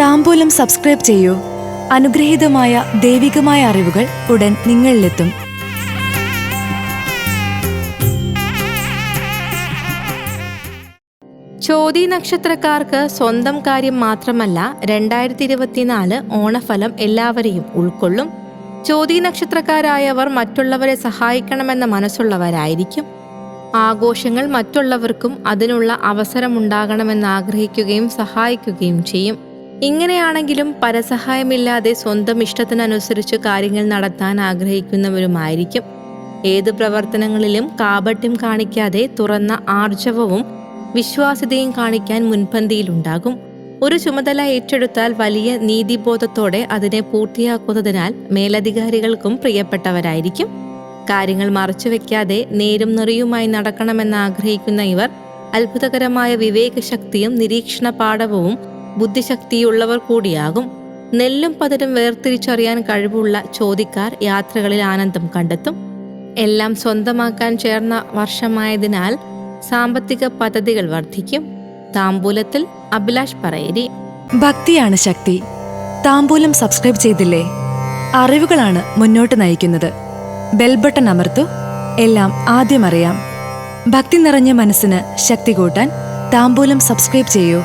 താംബൂലം subscribe ചെയ്യൂ. അനുഗ്രഹീതമായ ദൈവികമായ അറിവുകൾ ഉടൻ നിങ്ങളിലെത്തും. ചോതി നക്ഷത്രക്കാർക്ക് സ്വന്തം കാര്യം മാത്രമല്ല 2024 ഓണഫലം എല്ലാവരെയും ഉൾക്കൊള്ളും. ചോതി നക്ഷത്രക്കാരായവർ മറ്റുള്ളവരെ സഹായിക്കണമെന്ന മനസ്സുള്ളവരായിരിക്കും. ആഘോഷങ്ങൾ മറ്റുള്ളവർക്കും അതിനുള്ള അവസരമുണ്ടാകണമെന്ന് ആഗ്രഹിക്കുകയും സഹായിക്കുകയും ചെയ്യും. ഇങ്ങനെയാണെങ്കിലും പരസഹായമില്ലാതെ സ്വന്തം ഇഷ്ടത്തിനനുസരിച്ച് കാര്യങ്ങൾ നടത്താൻ ആഗ്രഹിക്കുന്നവരുമായിരിക്കും. ഏത് പ്രവർത്തനങ്ങളിലും കാപട്യം കാണിക്കാതെ തുറന്ന ആർജവവും വിശ്വാസ്യതയും കാണിക്കാൻ മുൻപന്തിയിലുണ്ടാകും. ഒരു ചുമതല ഏറ്റെടുത്താൽ വലിയ നീതിബോധത്തോടെ അതിനെ പൂർത്തിയാക്കുന്നതിനാൽ മേലധികാരികൾക്കും പ്രിയപ്പെട്ടവരായിരിക്കും. കാര്യങ്ങൾ മറച്ചുവെക്കാതെ നേരും നെറിയുമായി നടക്കണമെന്ന് ആഗ്രഹിക്കുന്ന ഇവർ അത്ഭുതകരമായ വിവേകശക്തിയും നിരീക്ഷണ പാടവവും ബുദ്ധിശക്തിയുള്ളവർ കൂടിയാകും. നെല്ലും പതിരും വേർതിരിച്ചറിയാൻ കഴിവുള്ള ചോദിക്കാർ യാത്രകളിൽ ആനന്ദം കണ്ടെത്തും. എല്ലാം സ്വന്തമാക്കാൻ ചേർന്ന വർഷമായതിനാൽ സാമ്പത്തിക പദ്ധതികൾ വർദ്ധിക്കും. താംബൂലത്തിൽ അഭിലാഷ് പറയേരി. ഭക്തിയാണ് ശക്തി. താംബൂലം സബ്സ്ക്രൈബ് ചെയ്തില്ലേ? അറിവുകളാണ് മുന്നോട്ട് നയിക്കുന്നത്. ബെൽ ബട്ടൺ അമർത്തു. എല്ലാം ആദ്യം അറിയാം. ഭക്തി നിറഞ്ഞ മനസ്സിന് ശക്തി കൂട്ടാൻ താംബൂലം സബ്സ്ക്രൈബ് ചെയ്യൂ.